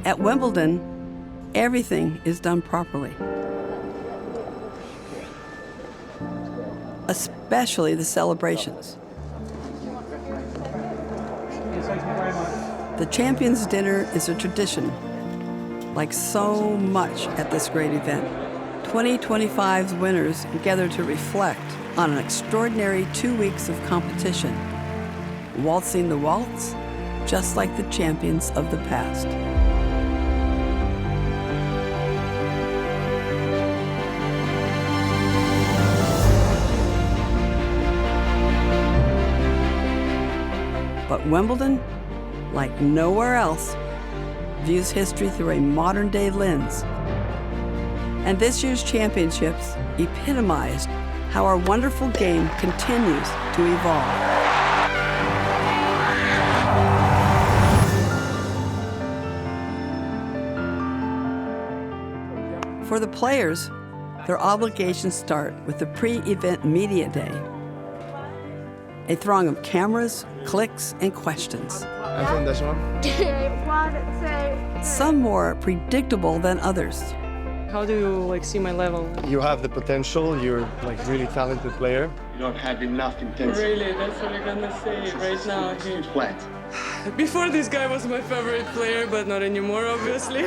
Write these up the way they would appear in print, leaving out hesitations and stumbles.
At Wimbledon, everything is done properly. Especially the celebrations. The Champions Dinner is a tradition, like so much at this great event. 2025's winners gather to reflect on an extraordinary 2 weeks of competition, waltzing the waltz just like the champions of the past. But Wimbledon, like nowhere else, views history through a modern-day lens. And this year's championships epitomized how our wonderful game continues to evolve. For the players, their obligations start with the pre-event media day. A throng of cameras, clicks, and questions. I think this one. 1, 2. Some more predictable than others. How do you see my level? You have the potential. You're really talented player. You don't have enough intensity. Really, that's what you're gonna say right now. It's flat. Before, this guy was my favorite player, but not anymore, obviously.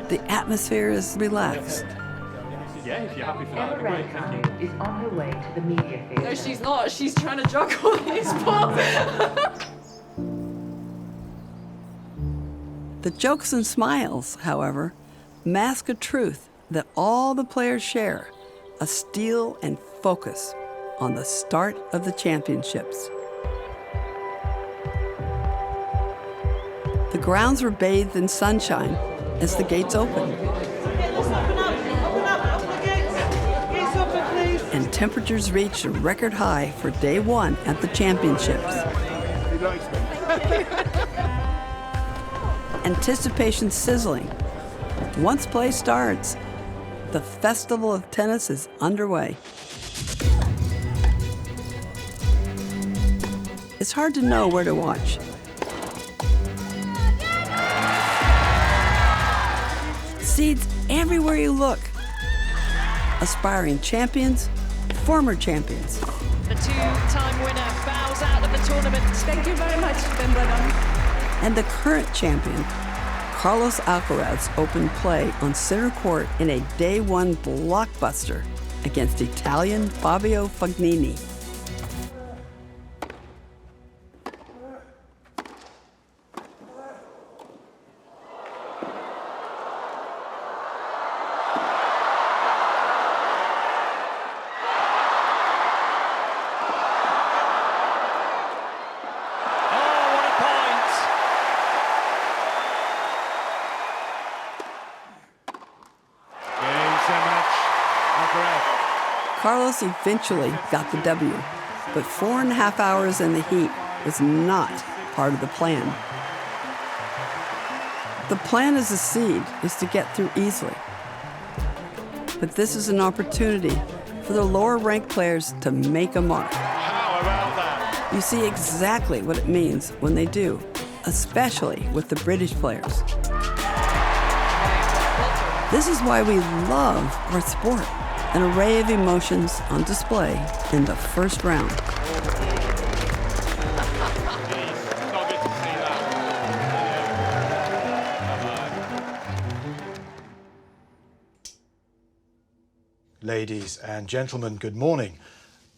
The atmosphere is relaxed. Yeah, if you're happy for that, great, thank you. Is on her way to the media theatre. No, she's not. She's trying to juggle these balls. The jokes and smiles, however, mask a truth that all the players share, a steel and focus on the start of the championships. The grounds were bathed in sunshine as the gates opened. And temperatures reached a record high for day one at the championships. Anticipation sizzling. Once play starts, the festival of tennis is underway. It's hard to know where to watch. Seeds everywhere you look. Aspiring champions, former champions. The two-time winner bows out of the tournament. Thank you very much, Wimbledon. And the current champion, Carlos Alcaraz, opened play on center court in a day one blockbuster against Italian Fabio Fognini. Carlos eventually got the W, but 4.5 hours in the heat was not part of the plan. The plan as a seed is to get through easily. But this is an opportunity for the lower-ranked players to make a mark. How about that? You see exactly what it means when they do, especially with the British players. This is why we love our sport. An array of emotions on display in the first round. Ladies and gentlemen, good morning.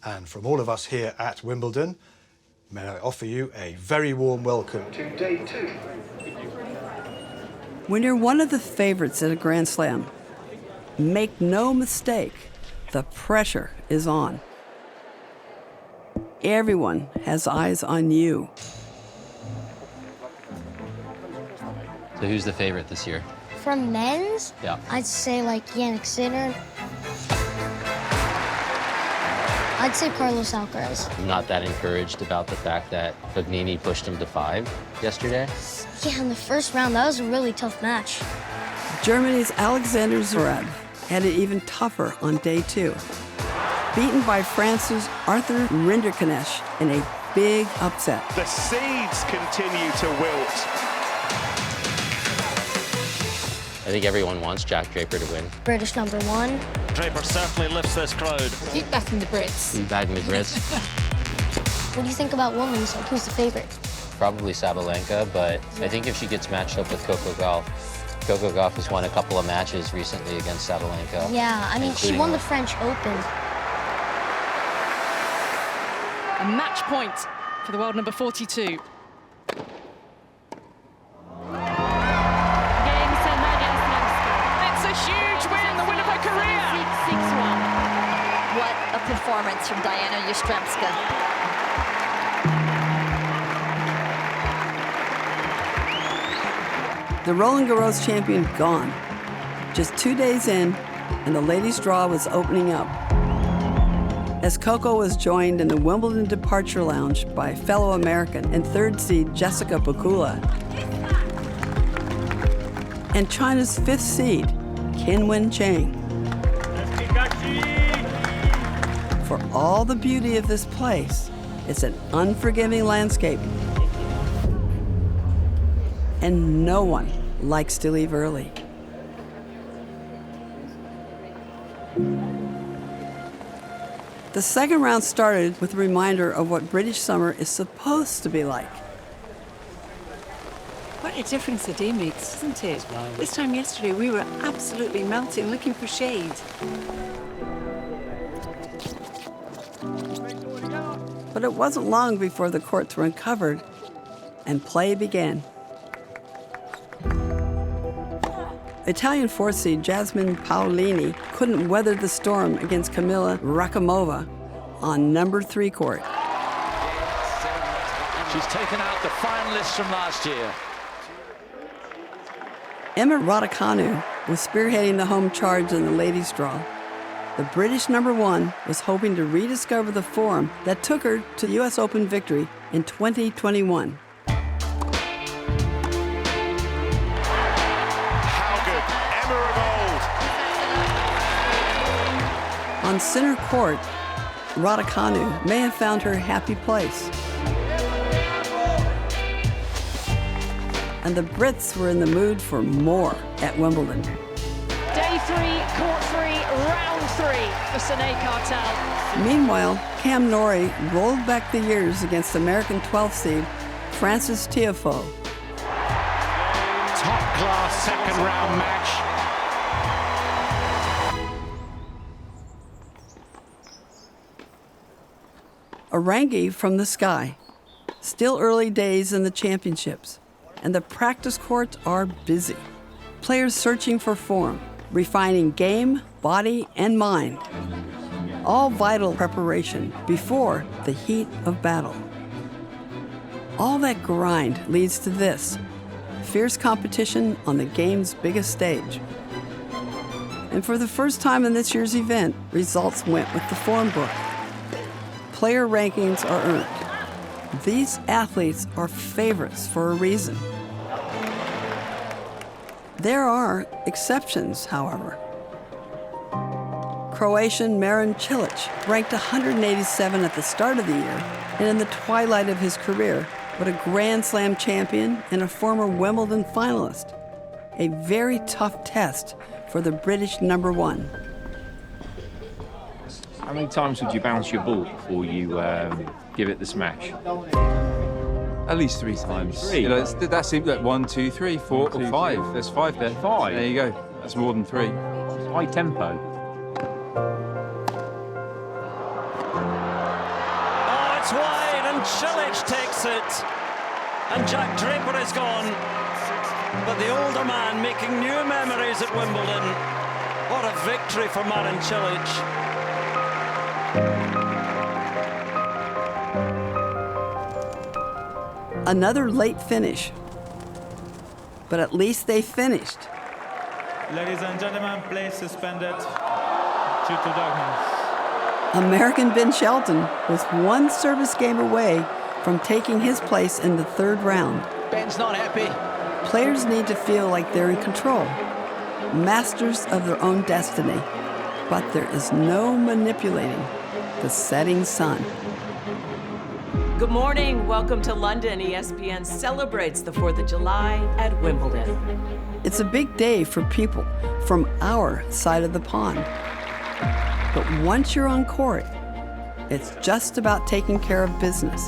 And from all of us here at Wimbledon, may I offer you a very warm welcome to day 2. When you're one of the favorites at a Grand Slam, make no mistake, the pressure is on. Everyone has eyes on you. So who's the favorite this year? From men's? Yeah. I'd say Yannick Sinner. I'd say Carlos Alcaraz. I'm not that encouraged about the fact that Fognini pushed him to 5 yesterday. Yeah, in the first round, that was a really tough match. Germany's Alexander Zverev had it even tougher on day 2. Beaten by France's Arthur Rinderknecht in a big upset. The seeds continue to wilt. I think everyone wants Jack Draper to win. British #1. Draper certainly lifts this crowd. Keep backing the Brits. He's bagging the Brits. What do you think about women's? Like, who's the favorite? Probably Sabalenka, but I think if she gets matched up with Coco Gauff, Coco Gauff has won a couple of matches recently against Sabalenka. Yeah, I mean, she including won the one. French Open. A match point for the world number 42. It's a huge win, the win of her career. 6-1. What a performance from Diana Yastremska. The Roland Garros champion gone. Just 2 days in, and the ladies' draw was opening up. As Coco was joined in the Wimbledon departure lounge by fellow American and third seed Jessica Pegula, and China's fifth seed, Qinwen Chang. For all the beauty of this place, it's an unforgiving landscape. And no one likes to leave early. The second round started with a reminder of what British summer is supposed to be like. What a difference a day makes, isn't it? This time yesterday, we were absolutely melting, looking for shade. But it wasn't long before the courts were uncovered and play began. Italian fourth seed Jasmine Paolini couldn't weather the storm against Kamila Rakimova on #3 court. She's taken out the finalists from last year. Emma Raducanu was spearheading the home charge in the ladies' draw. The British #1 was hoping to rediscover the form that took her to the U.S. Open victory in 2021. On center court, Raducanu may have found her happy place. And the Brits were in the mood for more at Wimbledon. Day 3, court 3, round 3 for Sene Cartel. Meanwhile, Cam Norrie rolled back the years against American 12th seed Frances Tiafoe. Top-class second-round match. Orangi from the sky. Still early days in the championships, and the practice courts are busy. Players searching for form, refining game, body, and mind. All vital preparation before the heat of battle. All that grind leads to this, fierce competition on the game's biggest stage. And for the first time in this year's event, results went with the form book. Player rankings are earned. These athletes are favorites for a reason. There are exceptions, however. Croatian Marin Cilic ranked 187 at the start of the year, and in the twilight of his career, but a Grand Slam champion and a former Wimbledon finalist. A very tough test for the British #1. How many times would you bounce your ball before you give it the smash? At least 3 times. 3? You know, that's it. Like 1, 2, 3, 4, or 5. There's 5 there. 5? There you go. That's more than 3. High tempo. Oh, it's wide, and Cilic takes it. And Jack Draper is gone. But the older man making new memories at Wimbledon. What a victory for Marin Cilic. Another late finish, but at least they finished. Ladies and gentlemen, play suspended due to darkness. American Ben Shelton was one service game away from taking his place in the third round. Ben's not happy. Players need to feel like they're in control, masters of their own destiny, but there is no manipulating the setting sun. Good morning. Welcome to London. ESPN celebrates the 4th of July at Wimbledon. It's a big day for people from our side of the pond. But once you're on court, it's just about taking care of business.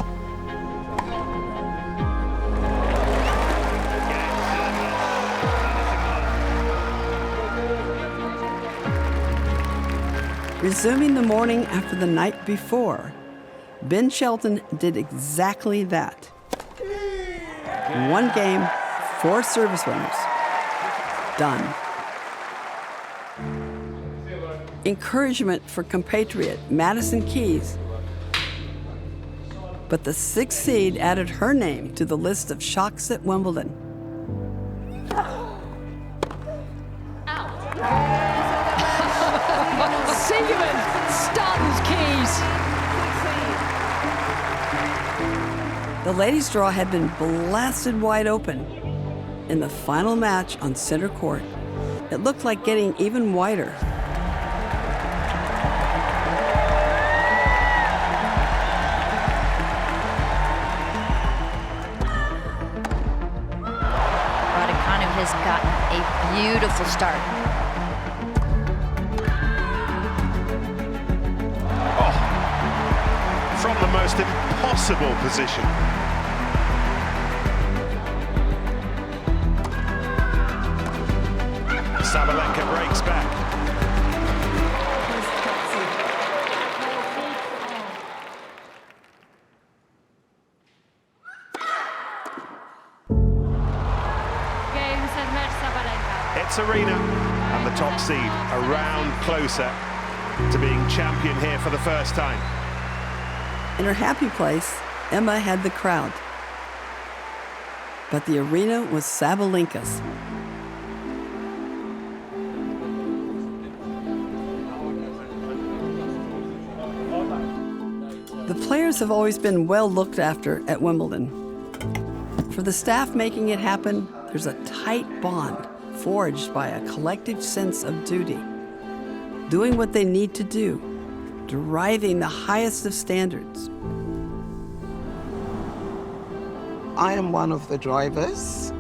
Resuming the morning after the night before, Ben Shelton did exactly that. 1 game, 4 service winners. Done. Encouragement for compatriot Madison Keys. But the 6th seed added her name to the list of shocks at Wimbledon. Singerman stuns Keys. The ladies' draw had been blasted wide open. In the final match on center court, it looked like getting even wider. Raducanu has gotten a beautiful start. From the most impossible position. Sabalenka breaks back. It's Serena and the top seed a round closer to being champion here for the first time. In her happy place, Emma had the crowd. But the arena was Sabalenka's. The players have always been well looked after at Wimbledon. For the staff making it happen, there's a tight bond forged by a collective sense of duty, doing what they need to do, deriving the highest of standards. I am one of the drivers,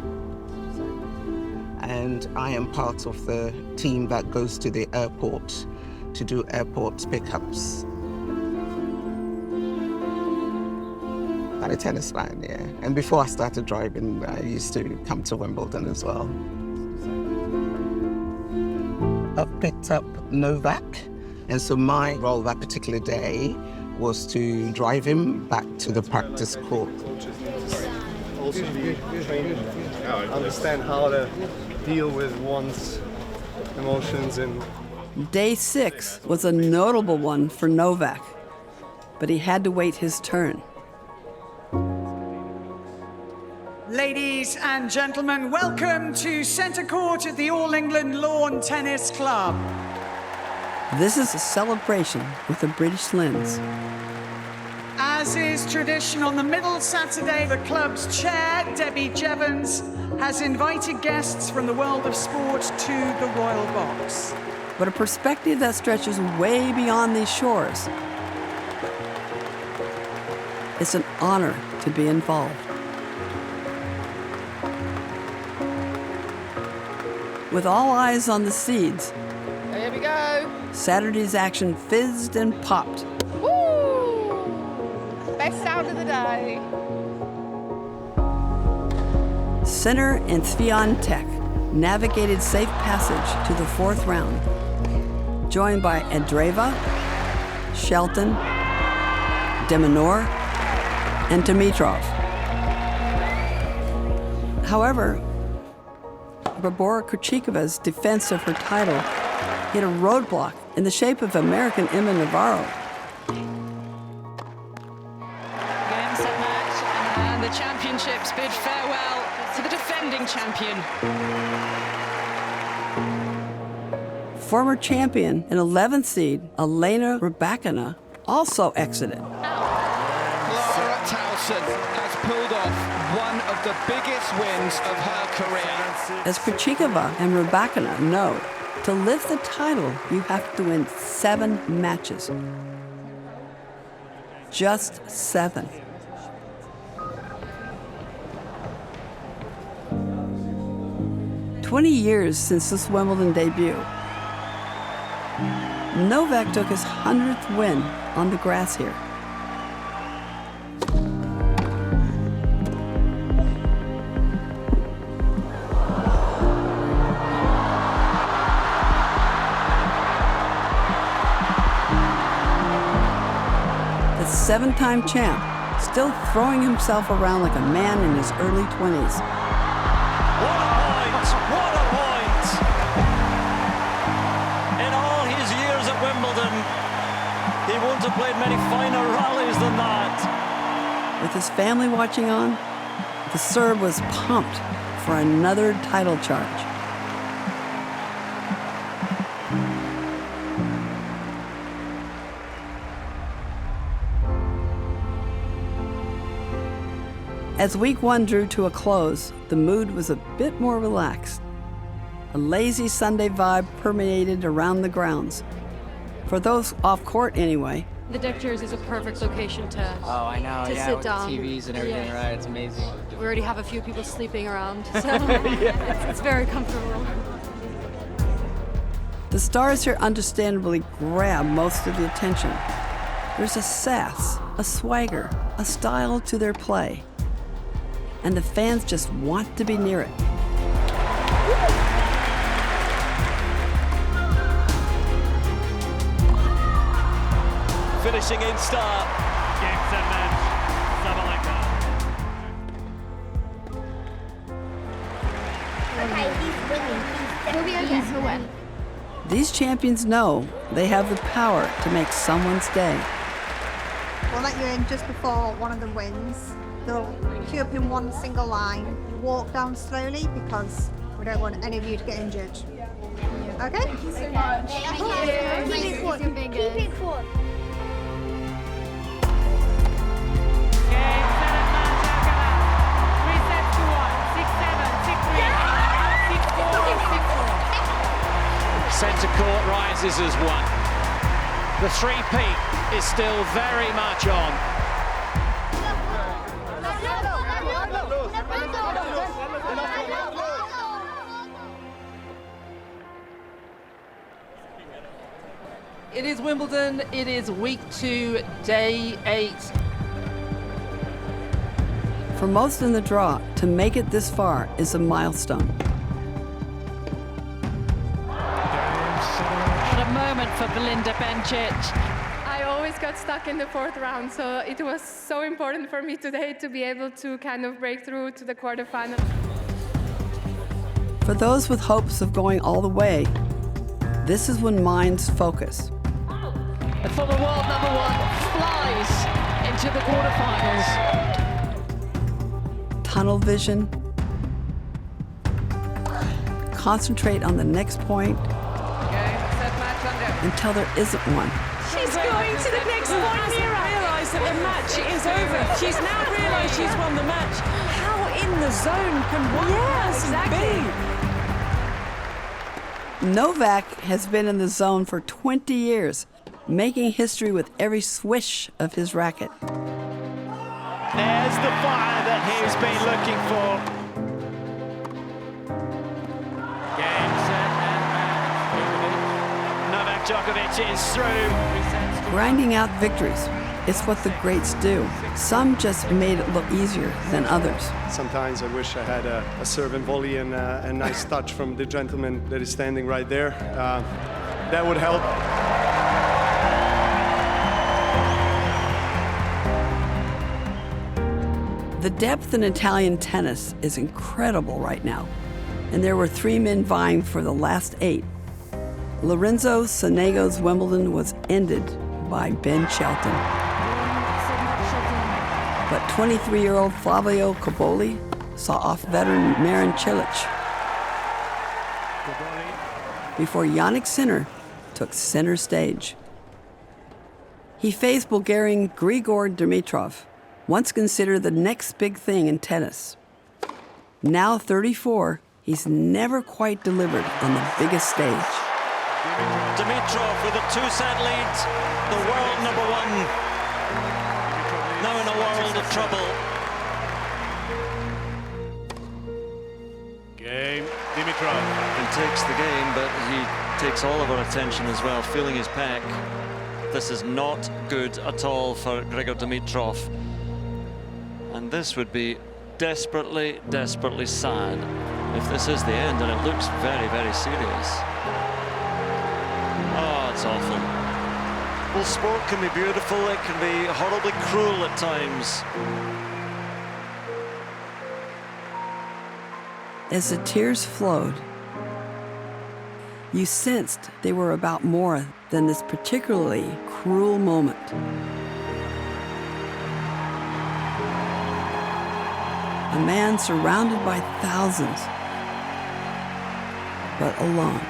and I am part of the team that goes to the airport to do airport pickups. I'm a tennis fan, yeah. And before I started driving, I used to come to Wimbledon as well. I've picked up Novak, and so my role that particular day was to drive him back to the practice court. Also be trained, understand how to deal with one's emotions. And Day 6 was a notable one for Novak, but he had to wait his turn. Ladies and gentlemen, welcome to Centre Court at the All England Lawn Tennis Club. This is a celebration with a British lens. As is tradition on the middle Saturday, the club's chair, Debbie Jevons, has invited guests from the world of sport to the Royal Box. But a perspective that stretches way beyond these shores. It's an honor to be involved. With all eyes on the seeds, Here we go. Saturday's action fizzed and popped. Woo! Best sound of the day. Sinner and Swiatek navigated safe passage to the 4th round, joined by Andreeva, Shelton, Demonor, and Dimitrov. However, Barbora Krejcikova's defense of her title hit a roadblock in the shape of American Emma Navarro. Game, set, match, and the championships bid farewell to the defending champion. Former champion and 11th seed Elena Rybakina also exited. Clara Towson has pulled off one of the biggest wins of her career. As Krejcikova and Rybakina know, to lift the title, you have to win 7 matches. Just 7. 20 years since this Wimbledon debut. Novak took his 100th win on the grass here. The seven-time champ, still throwing himself around like a man in his early 20s. What a point! What a point! In all his years at Wimbledon, he wouldn't have played many finer rallies than that. With his family watching on, the Serb was pumped for another title charge. As week one drew to a close, the mood was a bit more relaxed. A lazy Sunday vibe permeated around the grounds. For those off court anyway. The deck chairs is a perfect location to sit with down. The TVs and everything, right? It's amazing. We already have a few people sleeping around, so it's very comfortable. The stars here understandably grab most of the attention. There's a sass, a swagger, a style to their play. And the fans just want to be near it. Finishing in start. Game, set, match. Sabalenka. Okay, he's winning. We'll be okay. He'll win. These champions know they have the power to make someone's day. We'll let you in just before one of the wins. They'll queue up in one single line, walk down slowly because we don't want any of you to get injured. Okay? Thank you so much. Keep it forward. Keep it forward. Centre court rises as one. The three-peat is still very much on. It is Wimbledon, it is week 2, day 8. For most in the draw, to make it this far is a milestone. What a moment for Belinda Bencic. I always got stuck in the fourth round, so it was so important for me today to be able to kind of break through to the quarterfinals. For those with hopes of going all the way, this is when minds focus. The former world number one flies into the quarterfinals. Tunnel vision. Concentrate on the next point until there isn't one. She's going to the next point. Mira realised that the match is over. She's now realised she's won the match. How in the zone can one person be? Novak has been in the zone for 20 years, making history with every swish of his racket. There's the fire that he's been looking for. Game, set, and match. Novak Djokovic is through. Grinding out victories. It's what the greats do. Some just made it look easier than others. Sometimes I wish I had a serve and volley and a nice touch from the gentleman that is standing right there. That would help. The depth in Italian tennis is incredible right now, and there were 3 men vying for the last 8. Lorenzo Sonego's Wimbledon was ended by Ben Shelton. But 23-year-old Flavio Cobolli saw off veteran Marin Cilic before Yannick Sinner took center stage. He faced Bulgarian Grigor Dimitrov, once considered the next big thing in tennis. Now 34, he's never quite delivered on the biggest stage. Dimitrov with a 2-set lead, the world number one, now in a world of trouble. Game, Dimitrov. Dimitrov. He takes the game, but he takes all of our attention as well, feeling his pec. This is not good at all for Grigor Dimitrov. And this would be desperately, desperately sad if this is the end, and it looks very, very serious. Oh, it's awful. Well, sport can be beautiful, it can be horribly cruel at times. As the tears flowed, you sensed they were about more than this particularly cruel moment. A man surrounded by thousands, but alone,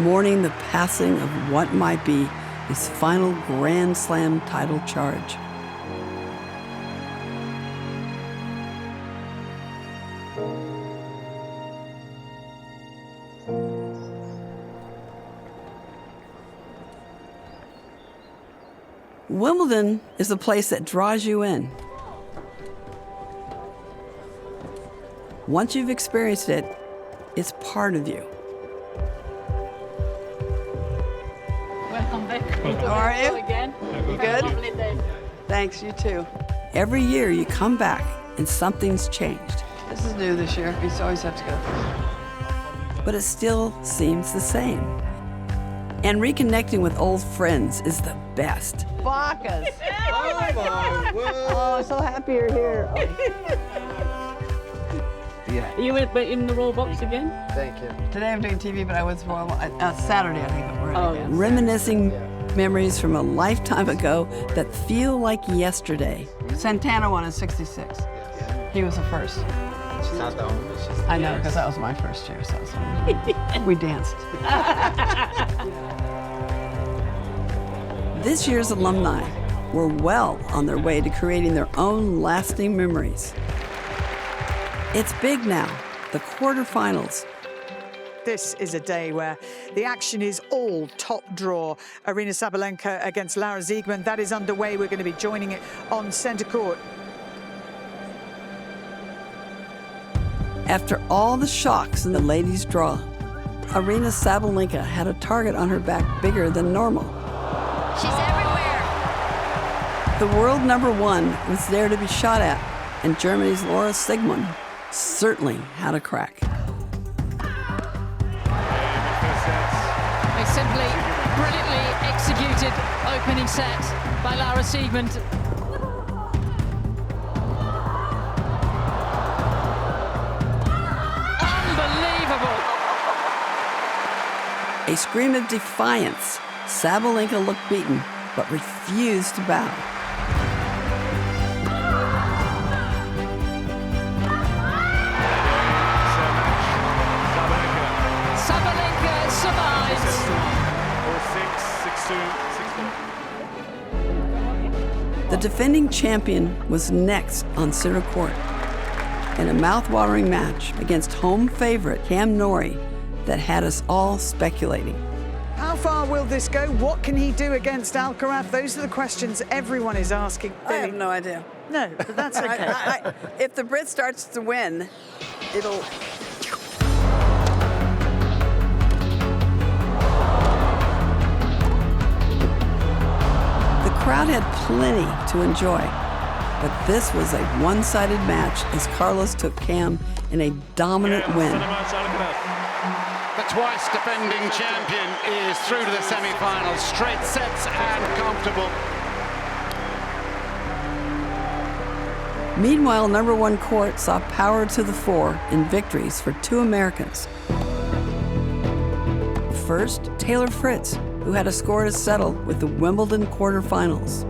mourning the passing of what might be his final Grand Slam title charge. Wimbledon is a place that draws you in. Once you've experienced it, it's part of you. Welcome back. How are you? Again. You good? Lovely day. Thanks, you too. Every year you come back and something's changed. This is new this year. You always have to go. But it still seems the same. And reconnecting with old friends is the best. Bacchus! Oh my word! Oh, so happy you're here. Yeah. Are you in the Royal Box again? Thank you. Today I'm doing TV, but I was Saturday, I think. We're Oh, again. yeah. Reminiscing memories from a lifetime ago that feel like yesterday. Santana won in '66. He was the first. She's not the only. I know, because that was my first year, so we danced. This year's alumni were well on their way to creating their own lasting memories. It's big now, the quarterfinals. This is a day where the action is all top draw. Aryna Sabalenka against Lara Siegemund. That is underway. We're going to be joining it on centre court. After all the shocks in the ladies' draw, Aryna Sabalenka had a target on her back bigger than normal. She's everywhere. The world #1 was there to be shot at, and Germany's Lara Siegemund certainly had a crack. A simply brilliantly executed opening set by Lara Siegemund. Unbelievable. A scream of defiance. Sabalenka looked beaten, but refused to bow. Sabalenka survives. 4-6, 6-2, 6-4. The defending champion was next on center court in a mouth-watering match against home favorite Cam Norrie that had us all speculating. How far will this go? What can he do against Alcaraz? Those are the questions everyone is asking. I have no idea. No, but that's okay. If the Brit starts to win, it'll... The crowd had plenty to enjoy, but this was a one-sided match as Carlos took Cam in a dominant win. The twice defending champion is through to the semi-finals. Straight sets and comfortable. Meanwhile, #1 court saw power to the fore in victories for two Americans. First, Taylor Fritz, who had a score to settle with the Wimbledon quarterfinals.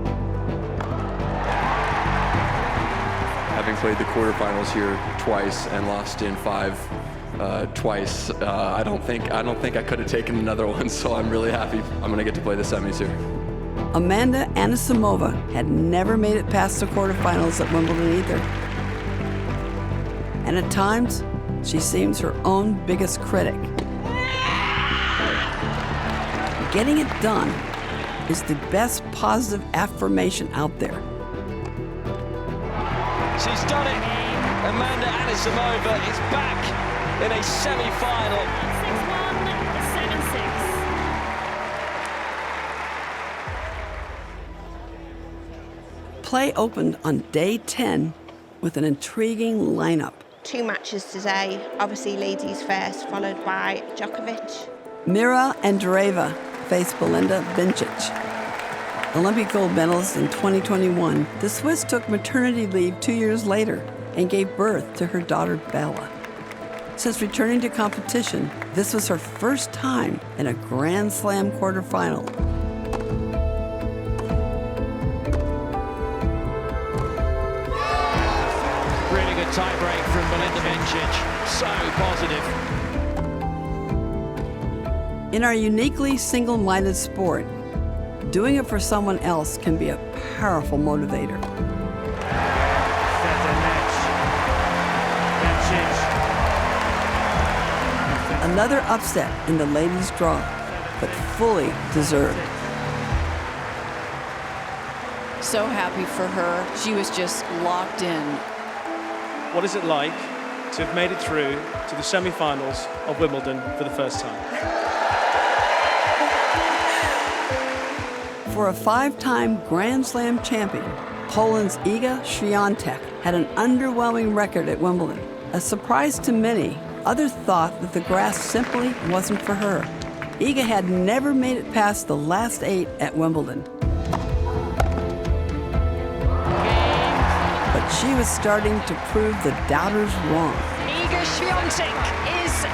Having played the quarterfinals here twice and lost in 5 twice, I don't think I could have taken another one, so I'm really happy I'm going to get to play the semis here. Amanda Anisimova had never made it past the quarterfinals at Wimbledon either. And at times, she seems her own biggest critic. Getting it done is the best positive affirmation out there. She's done it. Amanda Anisimova is back in a semi-final. 6-1, 7-6. Play opened on day 10 with an intriguing lineup. 2 matches today, obviously ladies first, followed by Djokovic. Mira Andreeva faced Belinda Bencic. Olympic gold medalist in 2021, the Swiss took maternity leave 2 years later and gave birth to her daughter Bella. Since returning to competition, this was her first time in a Grand Slam quarterfinal. Really good tie break from Belinda Bencic. So positive. In our uniquely single-minded sport, doing it for someone else can be a powerful motivator. Another upset in the ladies' draw, but fully deserved. So happy for her. She was just locked in. What is it like to have made it through to the semi-finals of Wimbledon for the first time? For a 5-time Grand Slam champion, Poland's Iga Świątek had an underwhelming record at Wimbledon. A surprise to many, others thought that the grass simply wasn't for her. Iga had never made it past the last 8 at Wimbledon. But she was starting to prove the doubters wrong. Iga Świątek is a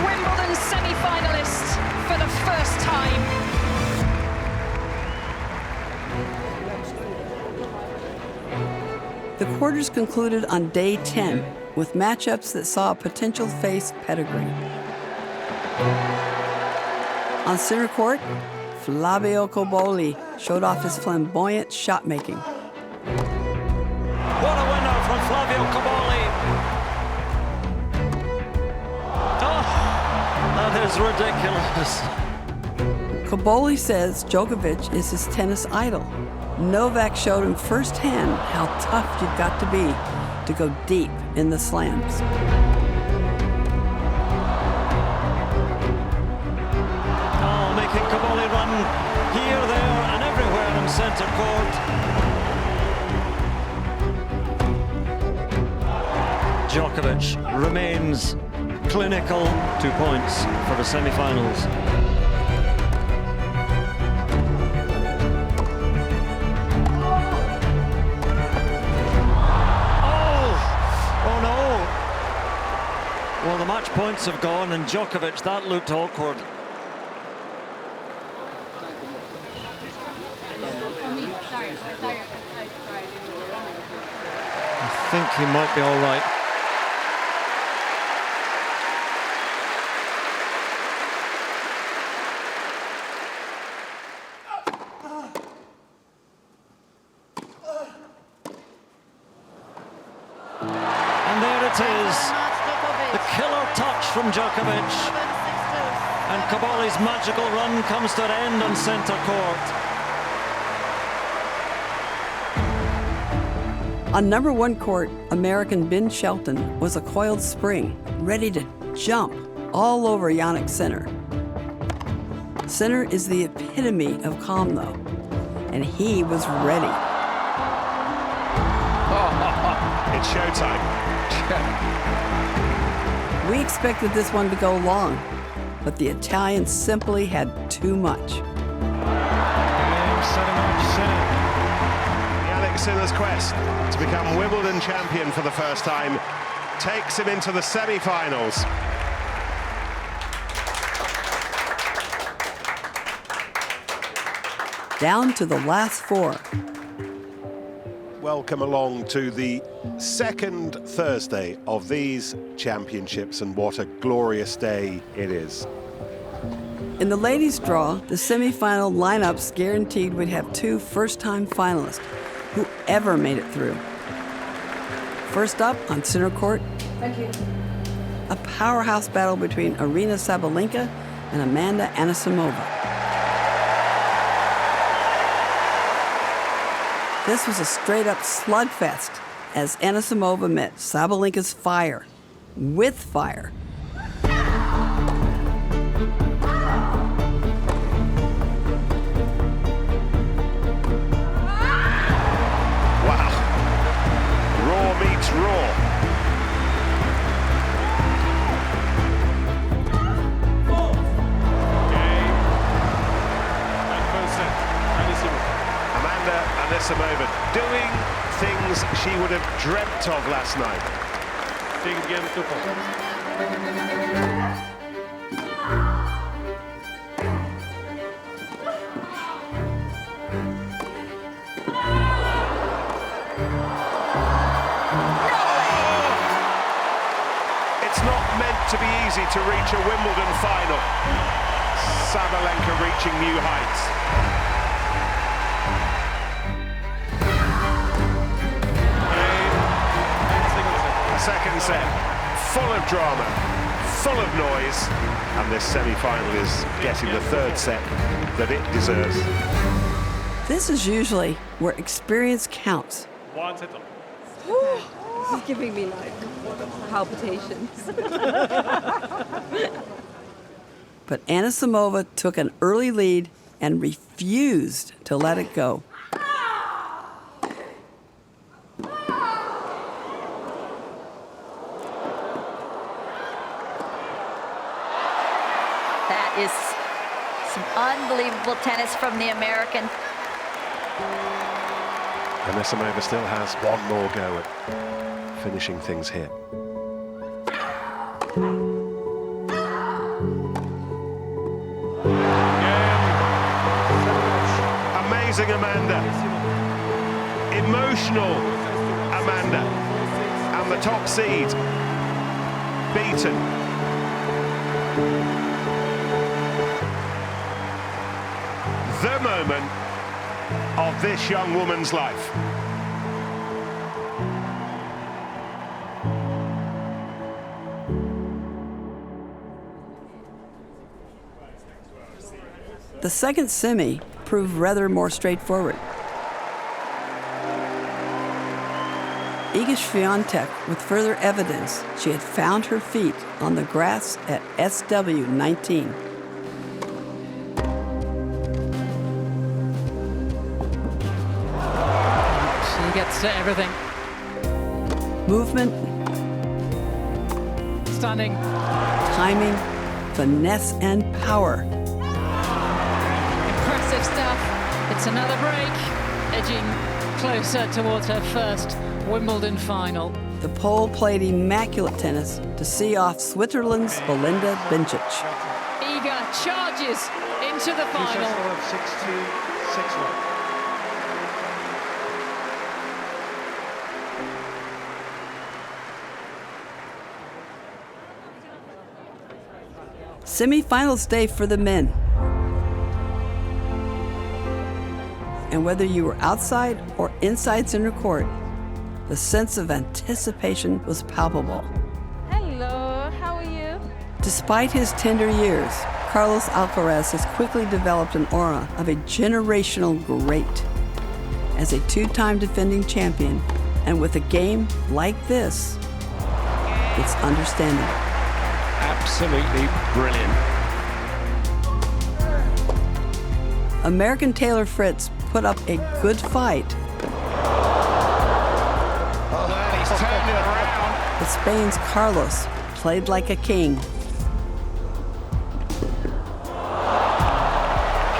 Wimbledon semi-finalist for the first time. The quarters concluded on day 10 with matchups that saw a potential face pedigree. On center court, Flavio Cobolli showed off his flamboyant shot-making. What a winner from Flavio Cobolli. Oh, that is ridiculous. Cobolli says Djokovic is his tennis idol. Novak showed him firsthand how tough you've got to be to go deep in the slams. Oh, making Cobolli run here, there, and everywhere in center court. Djokovic remains clinical. 2 points for the semi-finals. Well, the match points have gone, and Djokovic, that looked awkward. I think he might be all right. And there it is. The killer touch from Djokovic. And Cobolli's magical run comes to an end on center court. On number 1 court, American Ben Shelton was a coiled spring, ready to jump all over Yannick Sinner. Sinner is the epitome of calm, though, and he was ready. It's showtime. We expected this one to go long, but the Italians simply had too much. Yannick Sinner's quest to become Wimbledon champion for the first time takes him into the semi-finals. Down to the last 4. Welcome along to the second Thursday of these championships, and what a glorious day it is. In the ladies' draw, the semi-final lineups guaranteed we'd have 2 first-time finalists who ever made it through. First up on center court, Thank you. a powerhouse battle between Aryna Sabalenka and Amanda Anisimova. This was a straight-up slugfest, as Anisimova met Sabalenka's fire with fire. Wow. Raw meets raw. Amanda Anisimova doing things she would have dreamt of last night. It's not meant to be easy to reach a Wimbledon final. Sabalenka reaching new heights. Second set, full of drama, full of noise, and this semi-final is getting the third set that it deserves. This is usually where experience counts. This is giving me like palpitations. But Anisimova took an early lead and refused to let it go. That is some unbelievable tennis from the American. Anisimova still has one more go at finishing things here. Amazing Amanda. Emotional Amanda. And the top seed beaten. The moment of this young woman's life. The second semi proved rather more straightforward. Iga Swiatek with further evidence she had found her feet on the grass at SW19. She gets to everything. Movement, Stunning. timing, finesse, and power. Impressive stuff. It's another break, edging closer towards her first Wimbledon final. The Pole played immaculate tennis to see off Switzerland's Belinda Bencic. Iga charges into the final. 6-2, 6-1. Semi-finals day for the men. And whether you were outside or inside center court, the sense of anticipation was palpable. Hello, how are you? Despite his tender years, Carlos Alcaraz has quickly developed an aura of a generational great. As a two-time defending champion, and with a game like this, it's understandable. Absolutely brilliant. American Taylor Fritz put up a good fight. He's turned it around. But Spain's Carlos played like a king.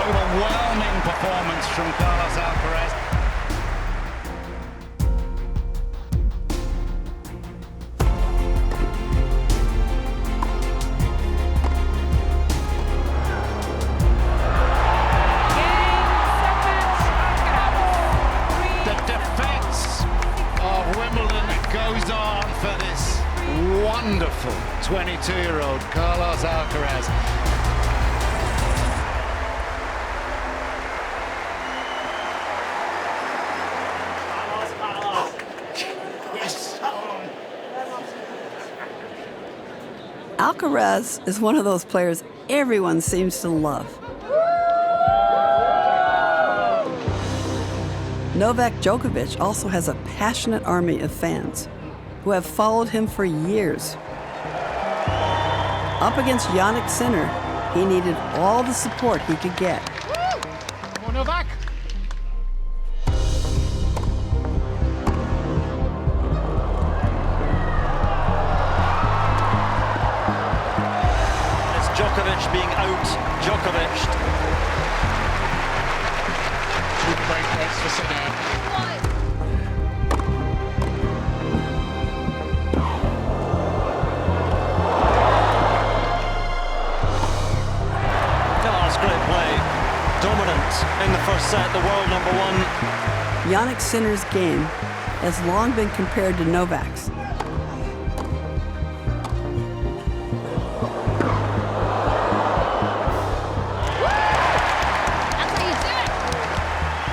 Overwhelming performance from Carlos Alcaraz. Goes on for this wonderful 22-year-old Carlos Alcaraz. Yes. Alcaraz is one of those players everyone seems to love. Novak Djokovic also has a passionate army of fans who have followed him for years. Up against Jannik Sinner, he needed all the support he could get. Come on, Novak. It's Djokovic being out Djokovic. Good break points for Sinner. Great play. Dominant in the first set, the world number one. Jannik Sinner's game has long been compared to Novak's.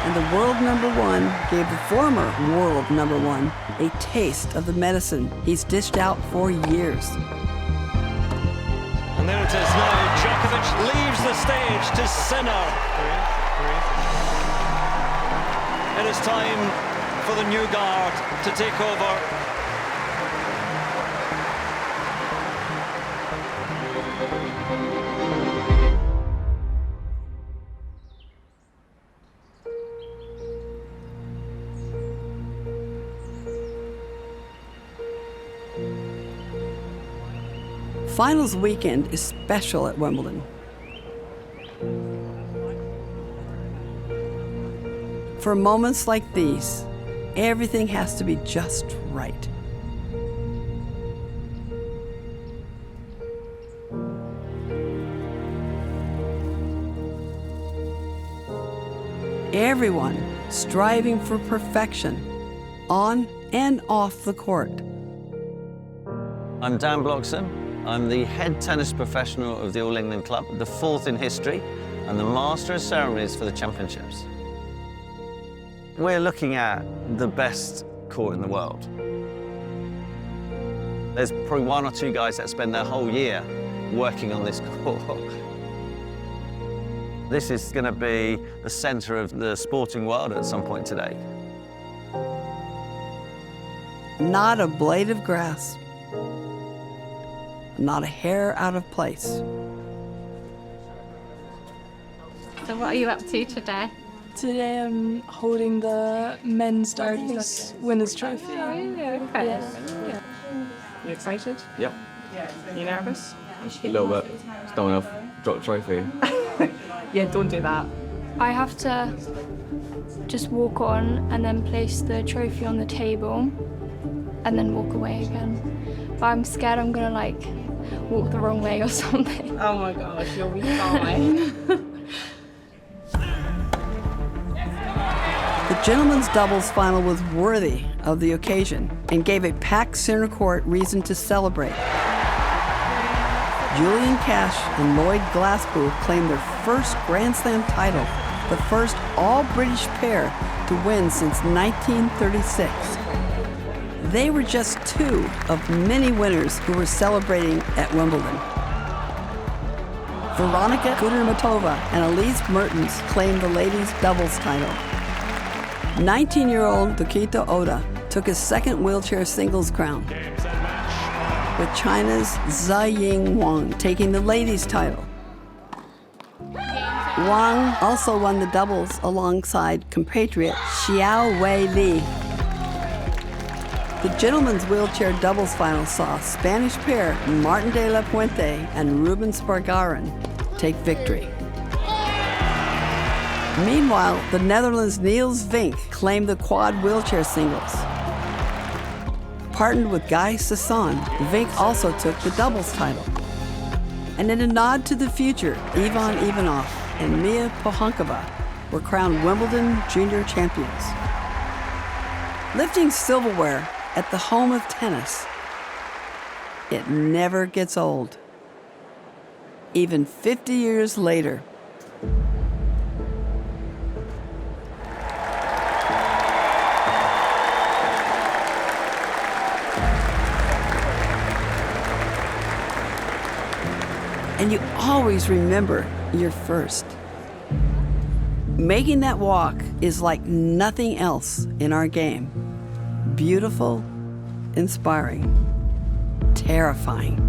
And the world number one gave the former world number one a taste of the medicine he's dished out for years. And there it is now. Djokovic leaves the stage to Sinner. It is time for the new guard to take over. Finals weekend is special at Wimbledon. For moments like these, everything has to be just right. Everyone striving for perfection on and off the court. I'm Dan Bloxham. I'm the head tennis professional of the All England Club, the 4th in history, and the master of ceremonies for the championships. We're looking at the best court in the world. There's probably 1 or 2 guys that spend their whole year working on this court. This is going to be the center of the sporting world at some point today. Not a blade of grass. Not a hair out of place. So what are you up to today? Today I'm holding the men's doubles winners trophy. Oh, yeah, okay. Yeah. You excited? Yep. You nervous? A little bit. Just don't want to drop the trophy. Yeah, don't do that. I have to just walk on and then place the trophy on the table and then walk away again. But I'm scared I'm gonna like walk the wrong way or something. Oh my gosh, you'll be fine. The gentlemen's doubles final was worthy of the occasion and gave a packed center court reason to celebrate. Julian Cash and Lloyd Glasspool claimed their first Grand Slam title, the first all-British pair to win since 1936. They were just 2 of many winners who were celebrating at Wimbledon. Veronika Kudermetova and Elise Mertens claimed the ladies' doubles title. 19-year-old Tokito Oda took his second wheelchair singles crown, with China's Ziying Wang taking the ladies' title. Wang also won the doubles alongside compatriot Xiao Wei Li. The gentlemen's wheelchair doubles final saw Spanish pair Martin de la Puente and Ruben Spargarin take victory. Meanwhile, the Netherlands' Niels Vink claimed the quad wheelchair singles. Partnered with Guy Sasson, Vink also took the doubles title. And in a nod to the future, Ivan Ivanov and Mia Pohankova were crowned Wimbledon junior champions. Lifting silverware at the home of tennis, it never gets old. Even 50 years later. And you always remember your first. Making that walk is like nothing else in our game. Beautiful, inspiring, terrifying.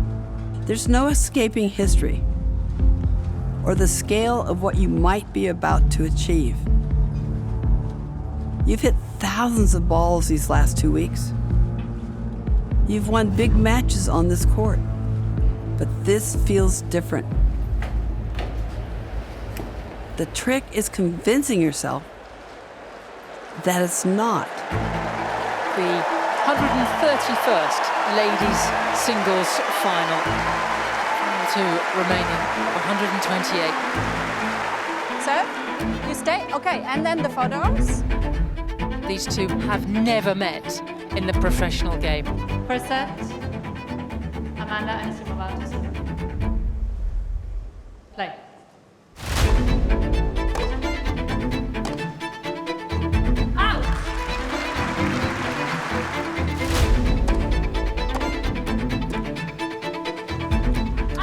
There's no escaping history or the scale of what you might be about to achieve. You've hit thousands of balls these last 2 weeks. You've won big matches on this court, but this feels different. The trick is convincing yourself that it's not. The 131st Ladies Singles Final. Two remaining, 128. So, you stay? Okay, and then the photos? These two have never met in the professional game. First set, Amanda and Simovatos. Play.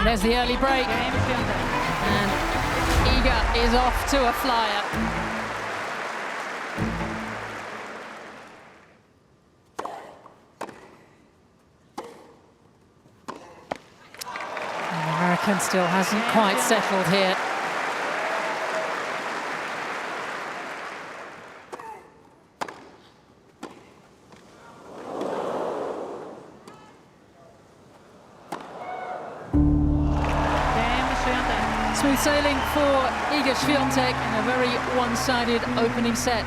There's the early break. And Iga is off to a flyer. The American still hasn't quite settled here. Smooth sailing for Iga Świątek in a very one-sided opening set.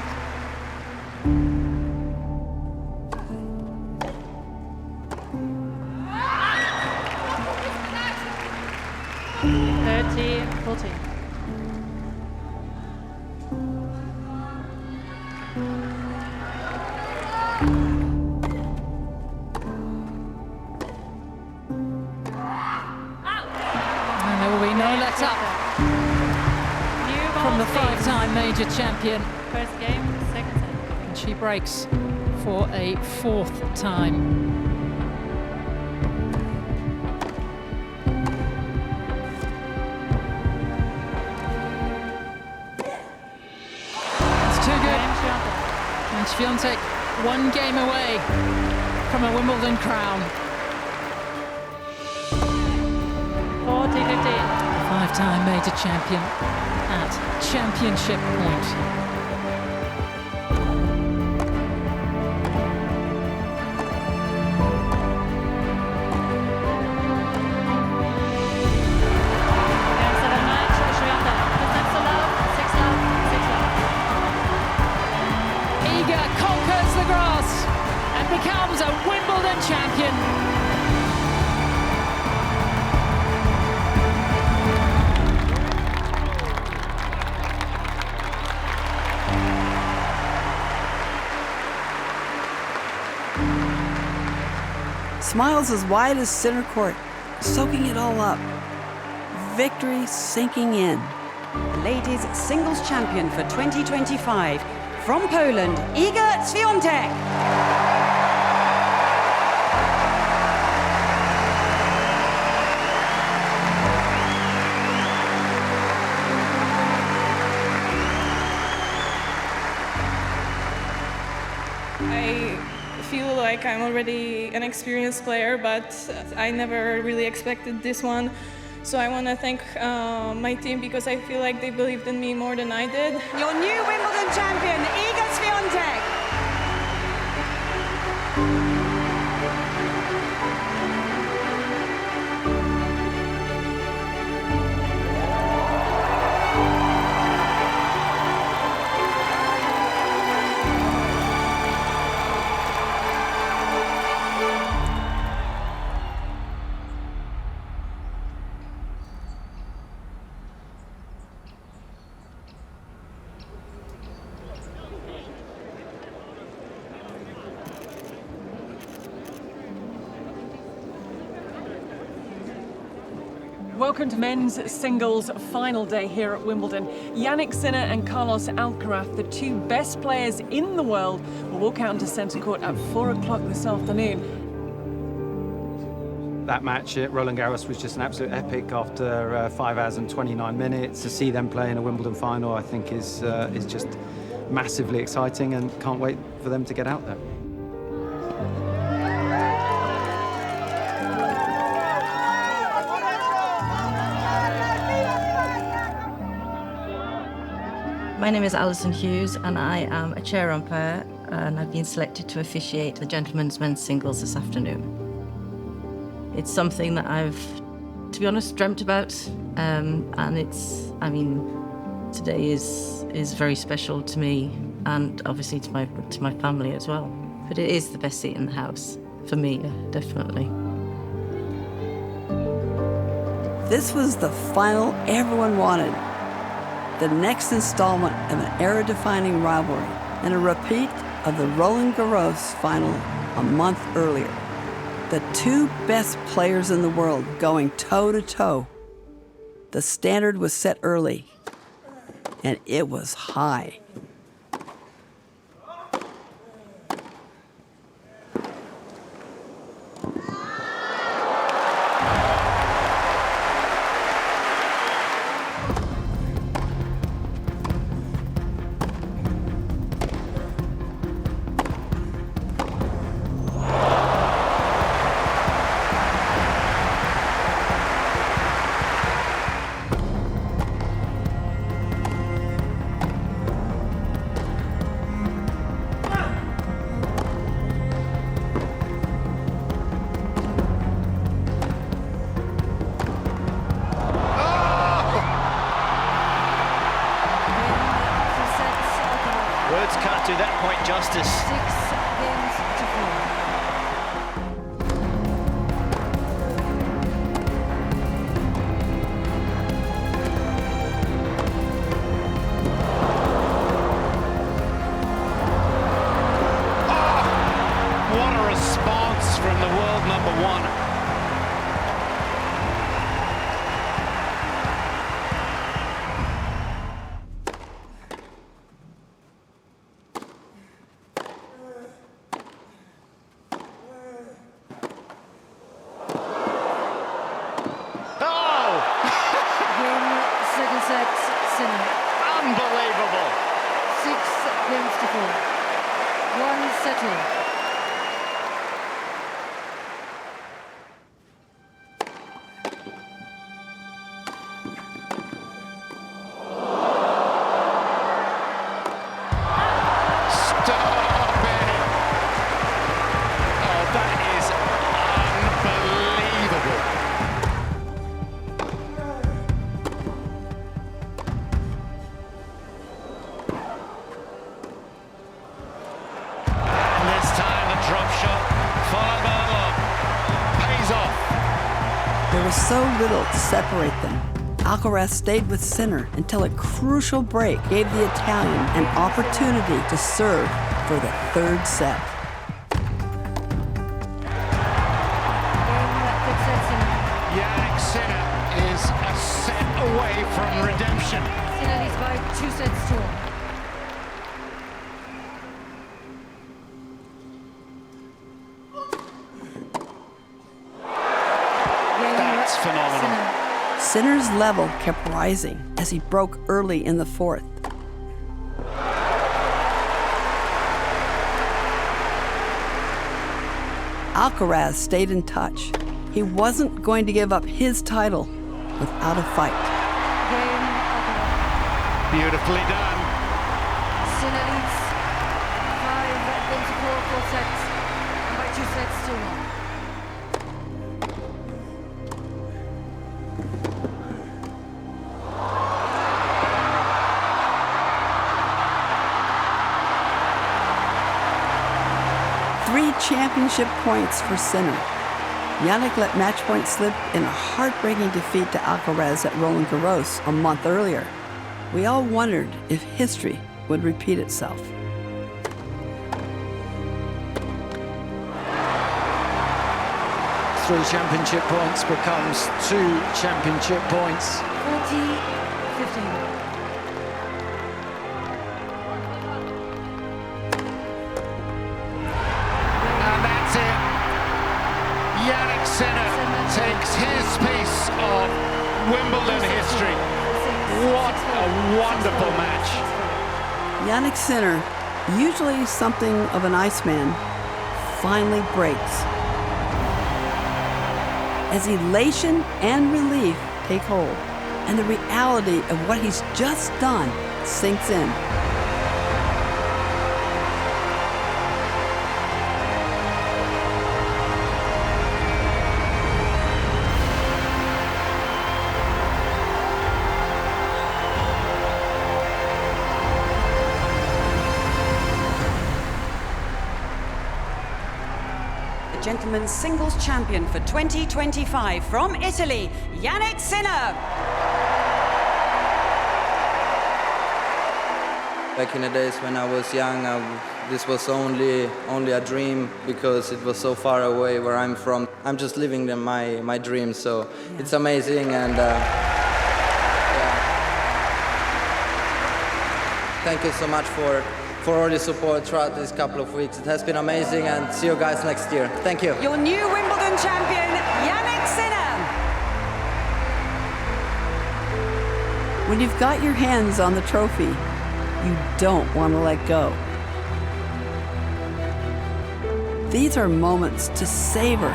And there will be no let-up from the five-time major champion. First game, second set. And she breaks for a fourth time. It's too good. And Świątek, one game away from a Wimbledon crown. 40-15. Five-time major champion at championship point. Iga conquers the grass and becomes a Wimbledon champion. Smiles as wide as center court, soaking it all up. Victory sinking in. Ladies singles champion for 2025 from Poland, Iga Świątek. I feel like I'm already an experienced player, but I never really expected this one. So I want to thank my team because I feel like they believed in me more than I did. Your new Wimbledon champion, Iga Świątek. Welcome to men's singles final day here at Wimbledon. Jannik Sinner and Carlos Alcaraz, the two best players in the world, will walk out into centre court at 4 o'clock this afternoon. That match at Roland Garros was just an absolute epic after 5 hours and 29 minutes. To see them play in a Wimbledon final, I think, is just massively exciting, and can't wait for them to get out there. My name is Alison Hughes, and I am a chair umpire, and I've been selected to officiate the gentlemen's men's singles this afternoon. It's something that I've, to be honest, dreamt about, and today is very special to me, and obviously to my family as well. But it is the best seat in the house, for me, definitely. This was the final everyone wanted. The next installment of an era-defining rivalry, and a repeat of the Roland Garros final a month earlier. The two best players in the world going toe-to-toe. The standard was set early, and it was high. Words can't do that point justice. 6 games to 4. What a response from the world number one. Second set, Sinner. Unbelievable. 6 games to 4. 1 settle. Stop it. Oh, that is unbelievable. Drop shot, followed by the lob. Pays off. There was so little to separate them. Alcaraz stayed with Sinner until a crucial break gave the Italian an opportunity to serve for the third set. Yannick Sinner is a set away from redemption. Sinner leads by 2 sets to 1. That's phenomenal. Sinner's level kept rising as he broke early in the fourth. Alcaraz stayed in touch. He wasn't going to give up his title without a fight. Beautifully done. Sinner leads 5 games to 4 sets, and by 2 sets to 1. Three championship points for Sinner. Yannick let match point slip in a heartbreaking defeat to Alcaraz at Roland Garros a month earlier. We all wondered if history would repeat itself. Three championship points becomes 2 championship points. 40-15. And that's it. Yannick Sinner takes his piece of Wimbledon history. What a wonderful match. Jannik Sinner, usually something of an Iceman, finally breaks. As elation and relief take hold, and the reality of what he's just done sinks in. Gentlemen's singles champion for 2025 from Italy, Jannik Sinner. Back in the days when I was young, this was only a dream because it was so far away where I'm from. I'm just living my dream, so it's amazing. And thank you so much for all your support throughout these couple of weeks. It has been amazing, and see you guys next year. Thank you. Your new Wimbledon champion, Jannik Sinner. When you've got your hands on the trophy, you don't want to let go. These are moments to savor.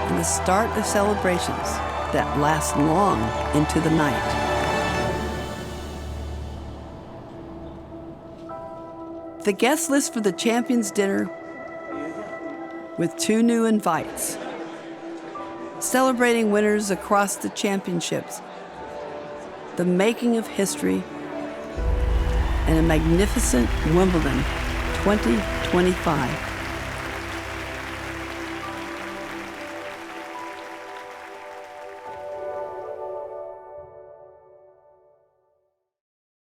And the start of celebrations that last long into the night. The guest list for the Champions Dinner with 2 new invites, celebrating winners across the championships, the making of history, and a magnificent Wimbledon 2025.